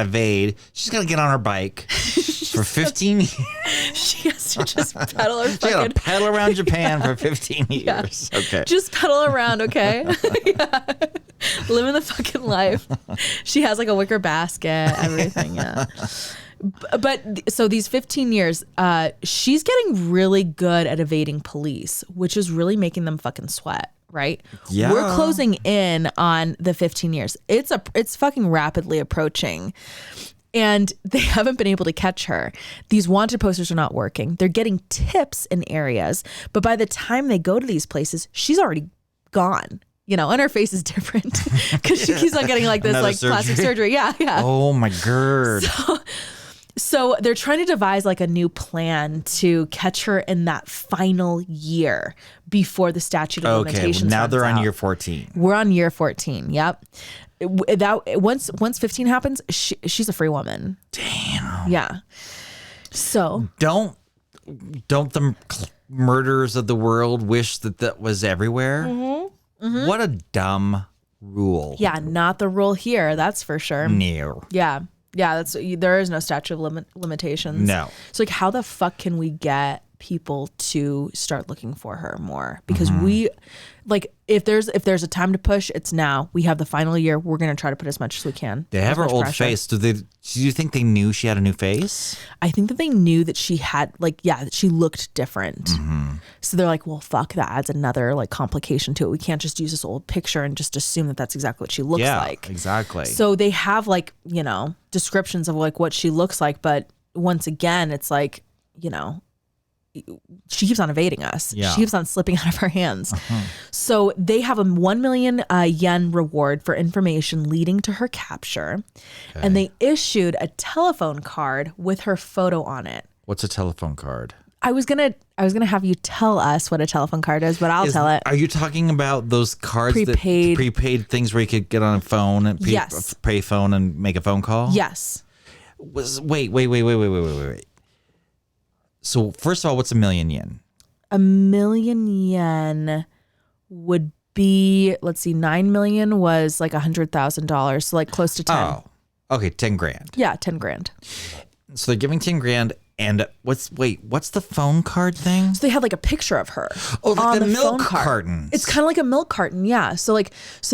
evade. She's gotta get on her bike for 15 years. She has to just pedal her She gotta fucking... pedal around Japan for 15 years. Yeah. Okay. Just pedal around, okay? Yeah. Living the fucking life. She has like a wicker basket, everything, yeah. But so these 15 years, she's getting really good at evading police, which is really making them fucking sweat. Right? Yeah. We're closing in on the 15 years. It's fucking rapidly approaching. And they haven't been able to catch her. These wanted posters are not working. They're getting tips in areas, but by the time they go to these places, she's already gone. And her face is different because she keeps on getting like this like plastic surgery. Yeah. Oh my God. So they're trying to devise like a new plan to catch her in that final year before the statute of limitations. Okay, now they're on out. year 14. We're on year 14. Yep. Once 15 happens, she's a free woman. Damn. Yeah. So don't the murderers of the world wish that was everywhere? Mm-hmm. What a dumb rule. Yeah, not the rule here. That's for sure. No. Yeah. Yeah, there is no statute of limitations. No. So like, how the fuck can we get people to start looking for her more? Because we, like, if there's a time to push, it's now. We have the final year. We're gonna try to put as much as we can. They have her old pressure. face. Do you think they knew she had a new face? I think that they knew that she had that she looked different. So they're like, well, fuck, that adds another like complication to it. We can't just use this old picture and just assume that that's exactly what she looks like. Yeah, exactly. So they have like, descriptions of like what she looks like. But once again, it's like, she keeps on evading us. Yeah. She keeps on slipping out of her hands. So they have a 1 million yen reward for information leading to her capture. Okay. And they issued a telephone card with her photo on it. What's a telephone card? I was gonna have you tell us what a telephone card is, but I'll tell it. Are you talking about those cards prepaid things where you could get on a phone and pay phone and make a phone call? Yes. Wait. So first of all, what's 1 million yen? 1 million yen would be, let's see, 9 million was like $100,000, so like close to 10. Oh, okay, 10 grand. Yeah, 10 grand. So they're giving 10 grand. And what's the phone card thing? So they had like a picture of her. Oh, like on the milk phone card. cartons. It's kind of like a milk carton, yeah. So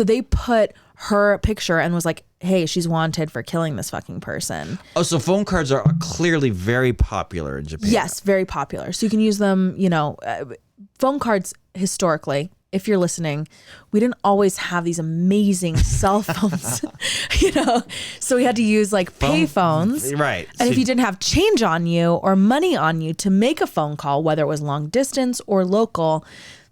they put her picture and was like, hey, she's wanted for killing this fucking person. Oh, so phone cards are clearly very popular in Japan. Yes, very popular. So you can use them, phone cards historically. If you're listening, we didn't always have these amazing cell phones, so we had to use like pay phones. Right. And if you didn't have change on you or money on you to make a phone call, whether it was long distance or local,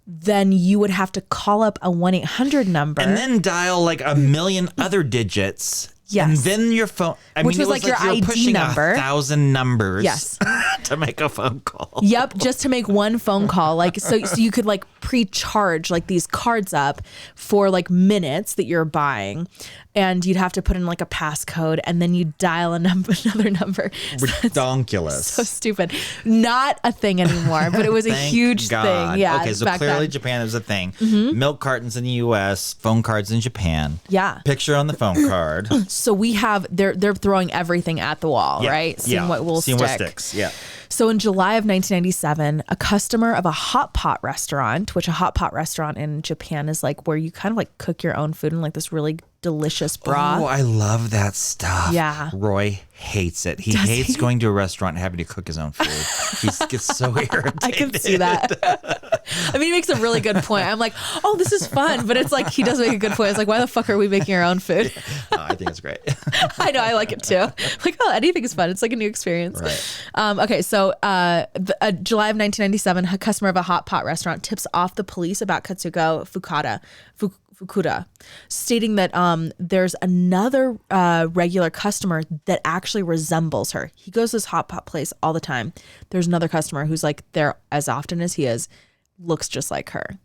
then you would have to call up a 1-800 number. And then dial like a million other digits. Yes. And then your phone, Which was like your you were ID pushing number. 1,000 numbers. Yes. To make a phone call. Yep, just to make one phone call. Like so you could like pre-charge like these cards up for like minutes that you're buying, and you'd have to put in like a passcode, and then you dial another number. Ridiculous. So stupid. Not a thing anymore, but it was a huge thing. Yeah. Okay, so clearly Japan is a thing. Milk cartons in the U.S., phone cards in Japan. Yeah. Picture on the phone card. So we have they're throwing everything at the wall, right? Seeing what will stick. Seeing what sticks. Yeah. So in July of 1997, a customer of a hot pot restaurant, which a hot pot restaurant in Japan is like where you kind of like cook your own food in like this really delicious broth. Oh, I love that stuff. Yeah. Roy hates it. He hates going to a restaurant and having to cook his own food. He gets so irritated. I can see that. I mean, he makes a really good point. I'm like, oh, this is fun. But it's like, he does make a good point. It's like, why the fuck are we making our own food? I think it's great. I know. I like it too. Like, oh, anything is fun. It's like a new experience. Right. Okay. So July of 1997, a customer of a hot pot restaurant tips off the police about Katsuko Fukuda, stating that there's another regular customer that actually resembles her. He goes to this hot pot place all the time. There's another customer who's like there as often as he is, looks just like her.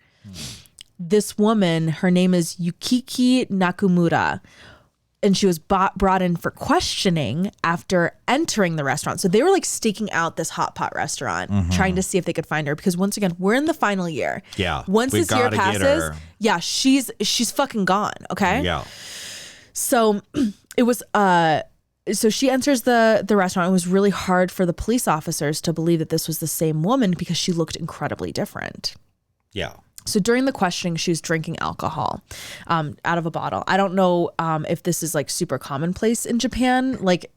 This woman, her name is Yukiki Nakamura, and she was brought in for questioning after entering the restaurant. So they were like staking out this hot pot restaurant, trying to see if they could find her. Because once again, we're in the final year. Yeah. Once this year passes, yeah, she's fucking gone. Okay. Yeah. So it was. So she enters the restaurant. It was really hard for the police officers to believe that this was the same woman because she looked incredibly different. Yeah. So during the questioning, she was drinking alcohol out of a bottle. I don't know if this is like super commonplace in Japan, like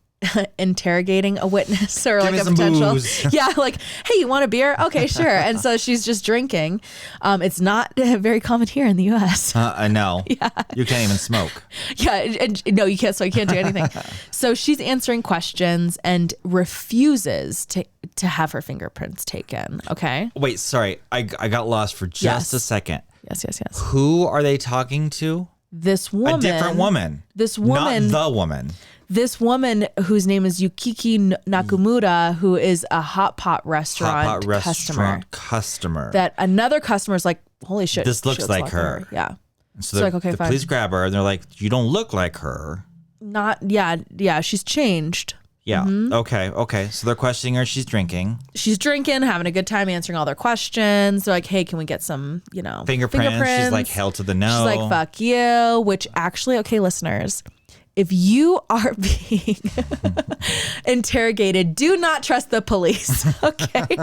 interrogating a witness or like a potential. Yeah, like, hey, you want a beer? Okay, sure. And so she's just drinking. It's not very common here in the U.S. I know. Yeah. You can't even smoke. Yeah, and no, you can't. So you can't do anything. So she's answering questions and refuses to have her fingerprints taken. Okay. Wait, sorry. I got lost for just a second. Yes. Who are they talking to? This woman. A different woman. This woman. Not the woman. This woman whose name is Yukiki Nakamura, who is a hot pot restaurant customer. That another customer is like, holy shit. This looks like her. Yeah. So like, okay, the fine. Police grab her and they're like, you don't look like her. Yeah. She's changed. Yeah. Okay. So they're questioning her. She's drinking, having a good time answering all their questions. They're like, hey, can we get some, fingerprints? She's like, hell to the no. She's like, fuck you. Which actually, okay, listeners, if you are being interrogated, do not trust the police. Okay.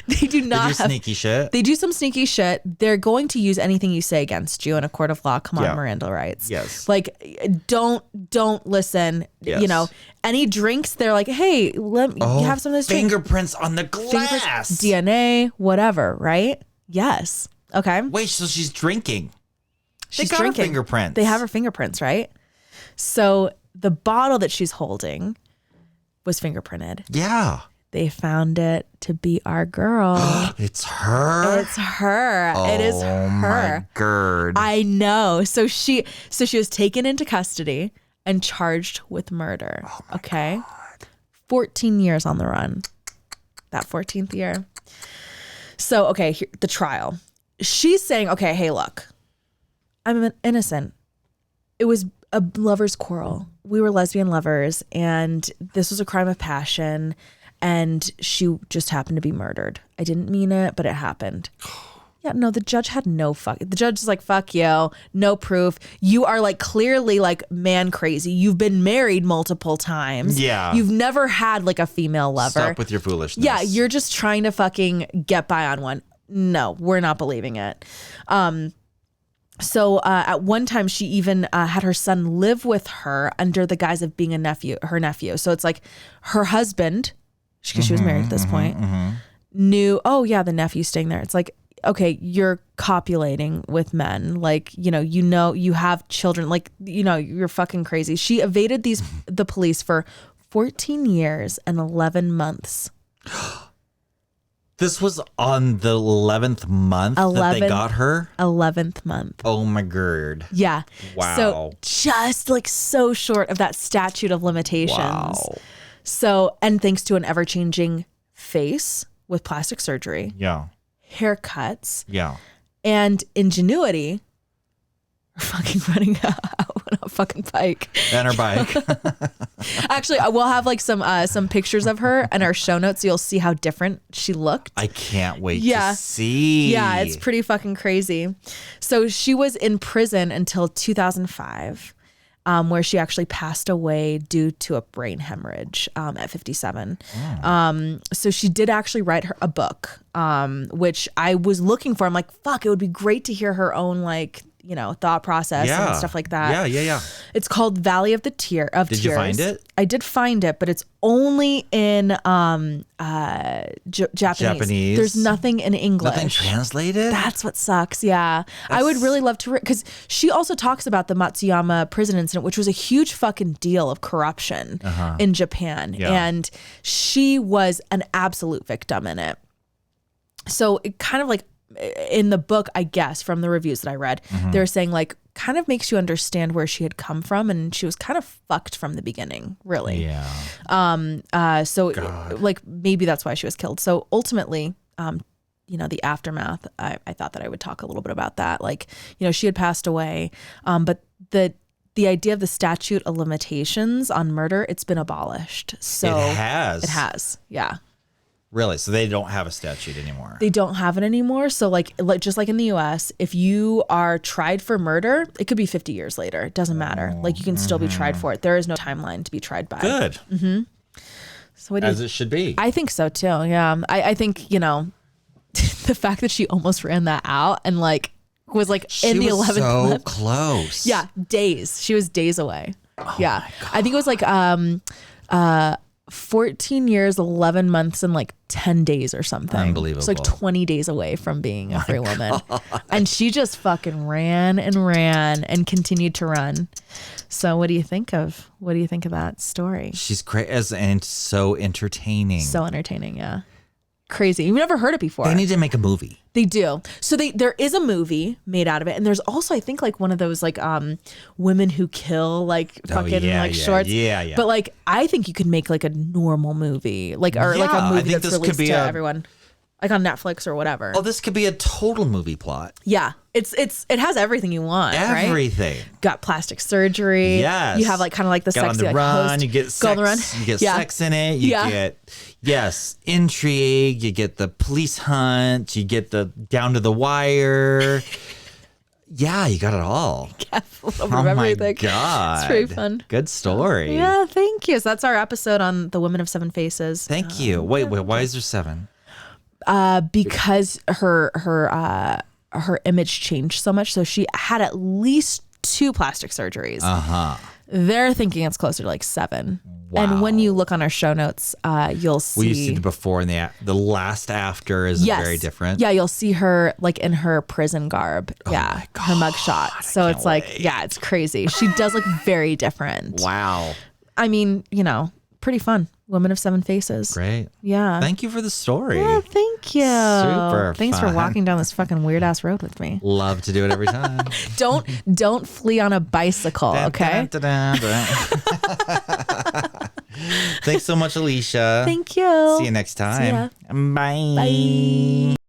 They do not have sneaky shit. They do some sneaky shit. They're going to use anything you say against you in a court of law. Come on, Miranda rights. Yes. Like, don't listen. Yes. Any drinks, they're like, hey, let me have some of this drink. Fingerprints on the glass. DNA, whatever, right? Yes. Okay. Wait, so she's drinking. She's got drinking. Her fingerprints. They have her fingerprints, right? So the bottle that she's holding was fingerprinted. Yeah. They found it to be our girl. It's her? It's her. Oh, it is her. My God. I know. So she was taken into custody and charged with murder. Oh my God. 14 years on the run. That 14th year. So, okay, the trial. She's saying, okay, hey, look, I'm innocent. It was a lover's quarrel. We were lesbian lovers, and this was a crime of passion, and she just happened to be murdered. I didn't mean it, but it happened. Yeah, no, the judge had no fuck. The judge is like, fuck you, no proof. You are like clearly like man crazy. You've been married multiple times. Yeah. You've never had like a female lover. Stop with your foolishness. Yeah, you're just trying to fucking get by on one. No, we're not believing it. So at one time, she even had her son live with her under the guise of being her nephew. So it's like her husband, because she was married at this point, knew, oh yeah, the nephew's staying there. It's like, okay, you're copulating with men. Like, you have children. Like, you're fucking crazy. She evaded the police for 14 years and 11 months. This was on the 11th month that they got her? 11th month. Oh my god. Yeah. Wow. So just like so short of that statute of limitations. Wow. So, and thanks to an ever-changing face with plastic surgery, Yeah. haircuts, Yeah. and ingenuity, we're fucking running out on a fucking bike. And her bike. Actually, we'll have like some pictures of her in our show notes, so you'll see how different she looked. I can't wait to see. Yeah, it's pretty fucking crazy. So she was in prison until 2005, where she actually passed away due to a brain hemorrhage at 57. So she did actually write a book, which I was looking for. I'm like, fuck, it would be great to hear her own like, you know, thought process and stuff like that. Yeah. It's called Valley of the Tears. Did you find it? I did find it, but it's only in Japanese. There's nothing in English. Nothing translated? That's what sucks. Yeah. I would really love to because she also talks about the Matsuyama prison incident, which was a huge fucking deal of corruption in Japan. Yeah. And she was an absolute victim in it. So it kind of like in the book, I guess, from the reviews that I read, they're saying like kind of makes you understand where she had come from, and she was kind of fucked from the beginning, really. Yeah. So like maybe that's why she was killed. So ultimately, you know, the aftermath, I thought that I would talk a little bit about that. Like, you know, she had passed away, but the idea of the statute of limitations on murder, it's been abolished. So It has. Yeah. Really? So they don't have a statute anymore? They don't have it anymore. So like just like in the US, if you are tried for murder, it could be 50 years later. It doesn't matter. Like you can still be tried for it. There is no timeline to be tried by. Good. So what As it should be. I think so too. Yeah. I think, you know, the fact that she almost ran that out and like was like in the 11th so month. close. Yeah. Days. She was days away. Yeah. I think it was like 14 years, 11 months, and like 10 days or something. Unbelievable. It's like 20 days away from being a free woman. And she just fucking ran and continued to run. So what do you think of that story? She's great and so entertaining. So entertaining, yeah. Crazy. You've never heard it before. They need to make a movie. They do. So there is a movie made out of it, and there's also I think like one of those like women who kill like fucking shorts. Yeah. But like I think you could make like a normal movie, like or like a movie that's released to everyone, like on Netflix or whatever. Oh, this could be a total movie plot. Yeah, it has everything you want. Everything. Right? Got plastic surgery. Yes. You have like kind of like the Got sexy on the like run. host. You get sex. Go on the run. You get sex in it. You get intrigue. You get the police hunt. You get the down to the wire. Yeah, you got it all. Oh my God. It's pretty fun. Good story. Yeah, thank you. So that's our episode on the Women of Seven Faces. Thank you. Wait, why is there 7? Because her image changed so much. So she had at least 2 plastic surgeries. They're thinking it's closer to like 7. Wow. And when you look on our show notes, you'll see. Well, you see the before and the last after is very different. Yeah, you'll see her like in her prison garb. Yeah, my God, her mugshot. So it's like, yeah, it's crazy. She does look very different. Wow. I mean, you know, pretty fun. Women of Seven Faces. Great. Yeah. Thank you for the story. Yeah, thank you. Super Thanks fun. for walking down this fucking weird ass road with me. Love to do it every time. Don't flee on a bicycle, okay? Thanks so much, Alesha. Thank you. See you next time. See ya. Bye. Bye.